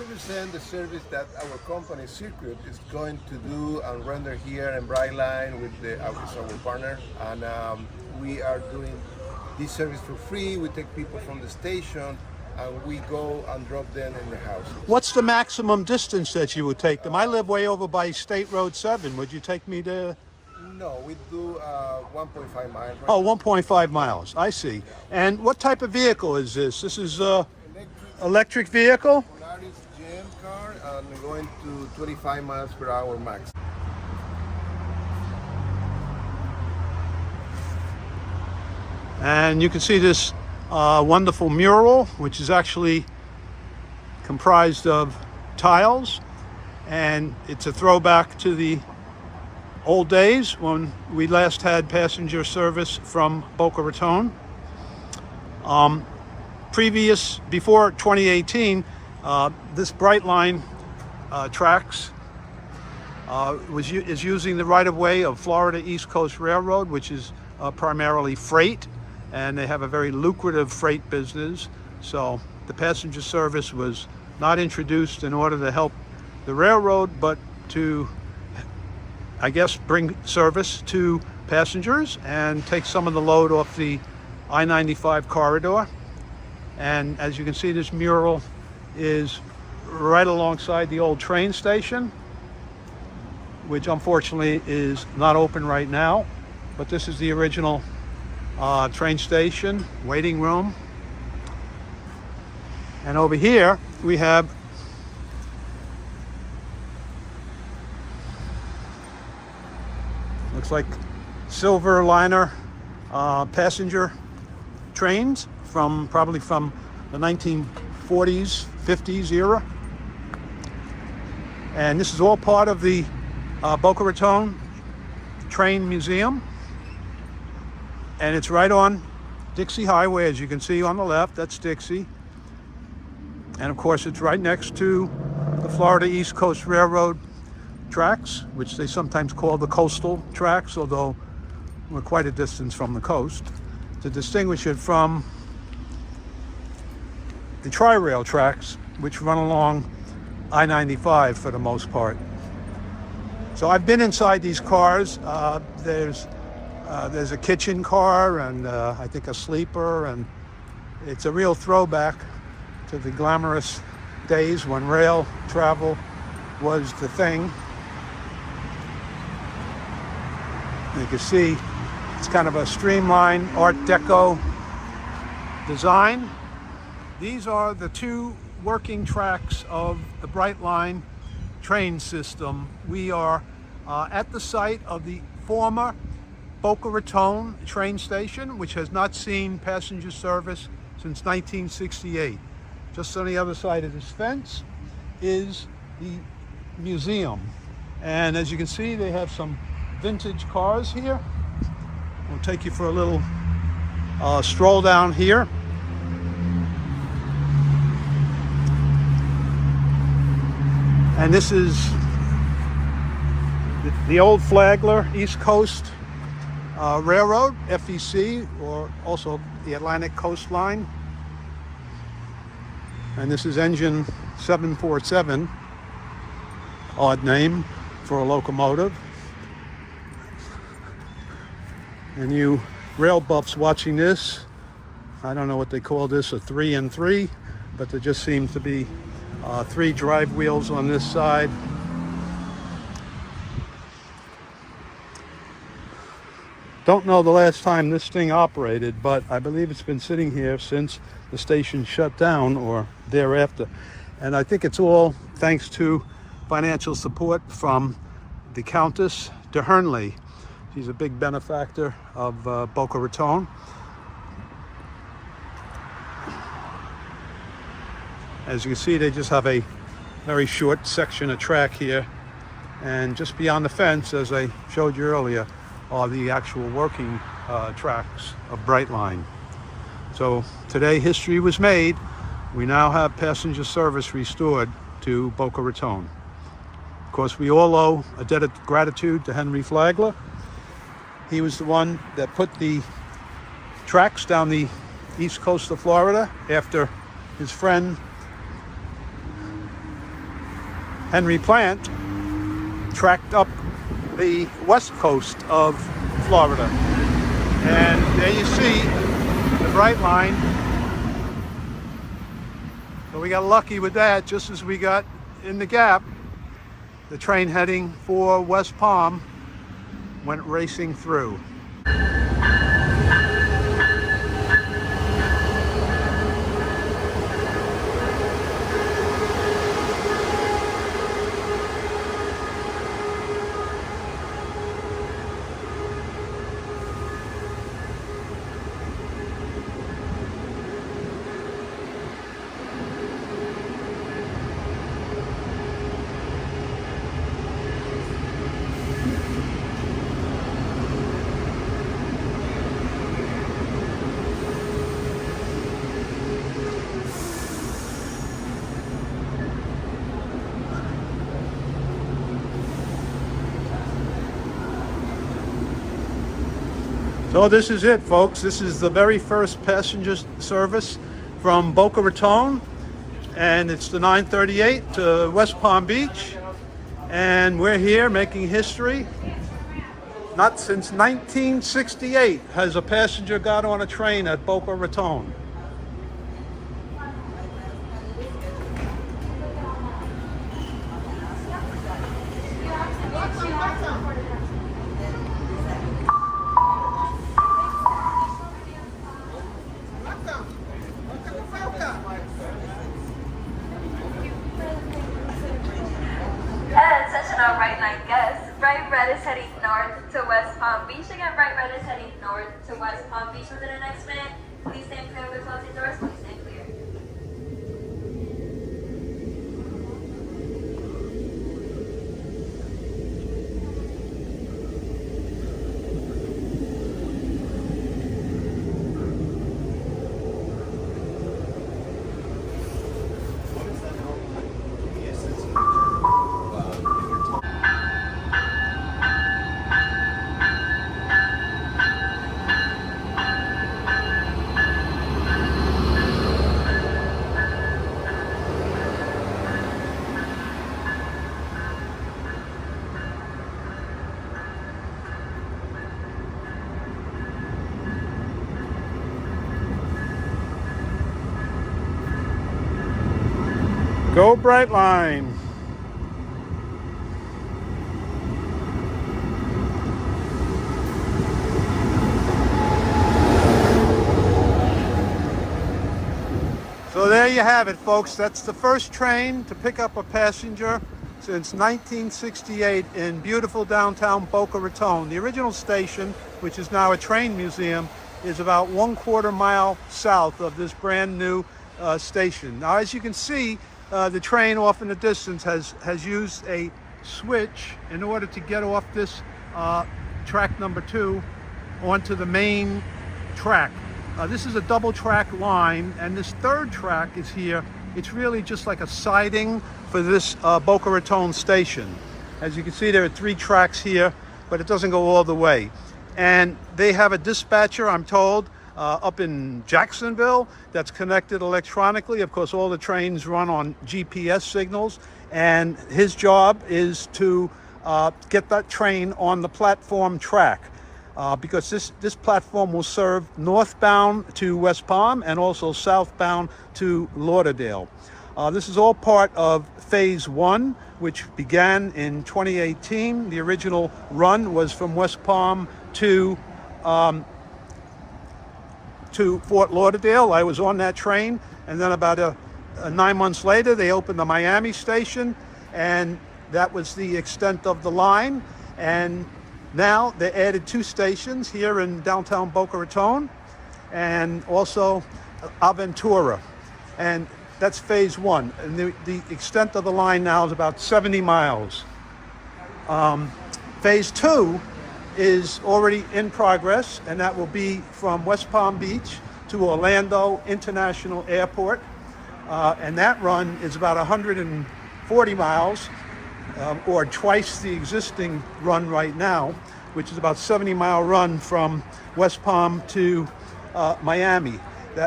represent the service that our company Circuit is going to do and render here in Brightline with our partner, and we are doing this service for free. We take people from the station and we go and drop them in the houses. What's the maximum distance that you would take them? I live way over by State Road 7. Would you take me to? No, we do 1.5 miles. Oh, 1.5 miles. I see. And what type of vehicle is this? This is a electric vehicle? Polaris Gen car and going to 25 miles per hour max. And you can see this wonderful mural, which is actually comprised of tiles, and it's a throwback to the old days when we last had passenger service from Boca Raton. Before 2018, this Brightline tracks is using the right-of-way of Florida East Coast Railroad, which is primarily freight, and they have a very lucrative freight business. So the passenger service was not introduced in order to help the railroad, but to, I guess, bring service to passengers and take some of the load off the I-95 corridor. And as you can see, this mural is right alongside the old train station, which unfortunately is not open right now. But this is the original train station, waiting room. And over here we have looks like silver liner passenger trains probably from the 1940s, 50s era. And this is all part of the Boca Raton Train Museum. And it's right on Dixie Highway, as you can see on the left. That's Dixie. And of course, it's right next to the Florida East Coast Railroad tracks, which they sometimes call the coastal tracks, although we're quite a distance from the coast, to distinguish it from the tri-rail tracks, which run along I-95 for the most part. So I've been inside these cars. There's a kitchen car and I think a sleeper, and it's a real throwback to the glamorous days when rail travel was the thing. You can see it's kind of a streamlined Art Deco design. These are the two working tracks of the Brightline train system. We are at the site of the former Boca Raton train station, which has not seen passenger service since 1968. Just on the other side of this fence is the museum. And as you can see, they have some vintage cars here. We'll take you for a little stroll down here. And this is the old Flagler East Coast Railroad, FEC, or also the Atlantic Coast Line. And this is engine 747, odd name for a locomotive. And you rail buffs watching this, I don't know what they call this, a 3 and 3, but there just seems to be 3 drive wheels on this side. Don't know the last time this thing operated, but I believe it's been sitting here since the station shut down or thereafter. And I think it's all thanks to financial support from the Countess de Hernley. She's a big benefactor of Boca Raton. As you can see, they just have a very short section of track here. And just beyond the fence, as I showed you earlier, are the actual working tracks of Brightline. So today history was made. We now have passenger service restored to Boca Raton. Of course, we all owe a debt of gratitude to Henry Flagler. He was the one that put the tracks down the east coast of Florida after his friend Henry Plant tracked up the west coast of Florida. And there you see the Brightline. So we got lucky with that, just as we got in the gap. The train heading for West Palm went racing through. So this is it, folks. This is the very first passenger service from Boca Raton, and it's the 938 to West Palm Beach, and we're here making history. Not since 1968 has a passenger got on a train at Boca Raton. Attention all Brightline guests. Bright Red is heading north to West Palm Beach. Again, Bright Red is heading north to West Palm Beach within the next minute. Please stand clear of the closing doors. Please stand clear. Go Brightline! So there you have it, folks. That's the first train to pick up a passenger since 1968 in beautiful downtown Boca Raton. The original station, which is now a train museum, is about 1/4 mile south of this brand new station. Now, as you can see, the train off in the distance has used a switch in order to get off this track number 2 onto the main track. This is a double track line, and this third track is here. It's really just like a siding for this Boca Raton station. As you can see, there are 3 tracks here, but it doesn't go all the way. And they have a dispatcher, I'm told, up in Jacksonville that's connected electronically. Of course, all the trains run on GPS signals, and his job is to get that train on the platform track, because this platform will serve northbound to West Palm and also southbound to Lauderdale. This is all part of Phase 1, which began in 2018. The original run was from West Palm to Fort Lauderdale. I was on that train, and then about 9 months later, they opened the Miami station, and that was the extent of the line. And now they added 2 stations here in downtown Boca Raton, and also Aventura, and that's Phase 1. And the extent of the line now is about 70 miles. Phase 2 is already in progress, and that will be from West Palm Beach to Orlando International Airport, and that run is about 140 miles, or twice the existing run right now, which is about 70-mile run from West Palm to Miami.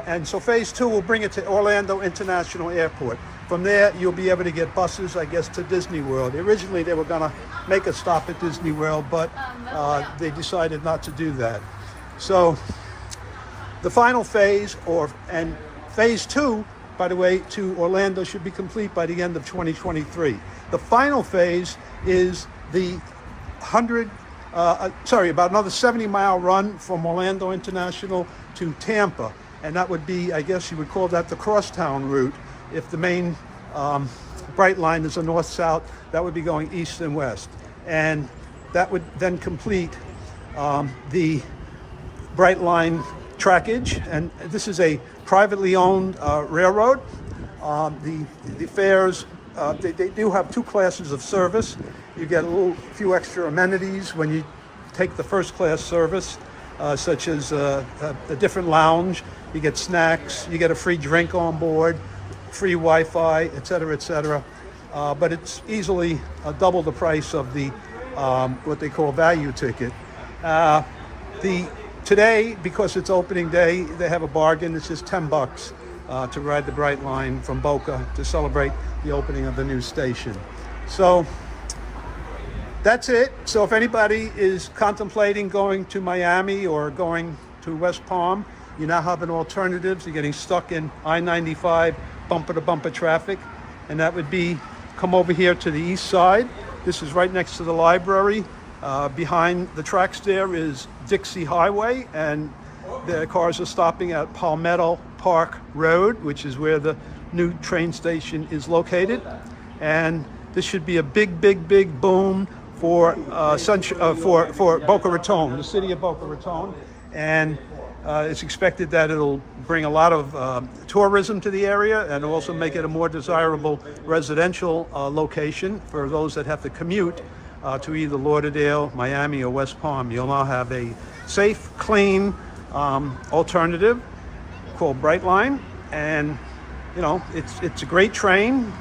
And so Phase 2 will bring it to Orlando International Airport. from there, you'll be able to get buses, I guess, to Disney World. Originally, they were going to make a stop at Disney World, but they decided not to do that. So the final phase, and phase 2, by the way, to Orlando should be complete by the end of 2023. The final phase is the about another 70-mile run from Orlando International to Tampa. And that would be, I guess you would call that the crosstown route. If the main Brightline is a north-south, that would be going east and west. And that would then complete the Brightline trackage. And this is a privately owned railroad. The fares, they do have 2 classes of service. You get a few extra amenities when you take the first class service, such as a different lounge. You get snacks, you get a free drink on board, free Wi-Fi, et cetera, but it's easily double the price of the what they call value ticket. Today, because it's opening day, they have a bargain. It's just $10 to ride the Brightline from Boca to celebrate the opening of the new station. So that's it. So if anybody is contemplating going to Miami or going to West Palm, you now have an alternative. You're getting stuck in I-95 bumper-to-bumper traffic, and that would be come over here to the east side. This is right next to the library. Behind the tracks there is Dixie Highway, and the cars are stopping at Palmetto Park Road, which is where the new train station is located. And this should be a big boom for Boca Raton, the city of Boca Raton. And it's expected that it'll bring a lot of tourism to the area and also make it a more desirable residential location for those that have to commute to either Lauderdale, Miami, or West Palm. You'll now have a safe, clean alternative called Brightline, and you know it's a great train.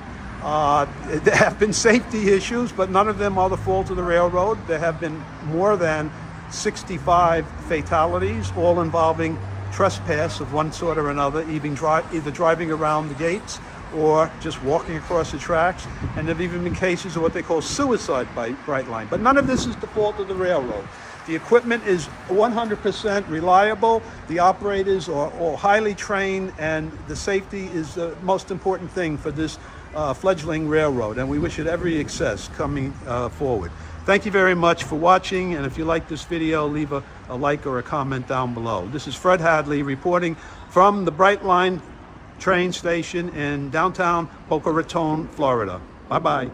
There have been safety issues, but none of them are the fault of the railroad. There have been more than 65 fatalities, all involving trespass of one sort or another, either driving around the gates or just walking across the tracks. And there have even been cases of what they call suicide by Brightline. But none of this is the fault of the railroad. The equipment is 100% reliable. The operators are all highly trained, and the safety is the most important thing for this fledgling railroad. And we wish it every success coming forward. Thank you very much for watching, and if you like this video, leave a like or a comment down below. This is Fred Hadley reporting from the Brightline train station in downtown Boca Raton, Florida. Bye-bye.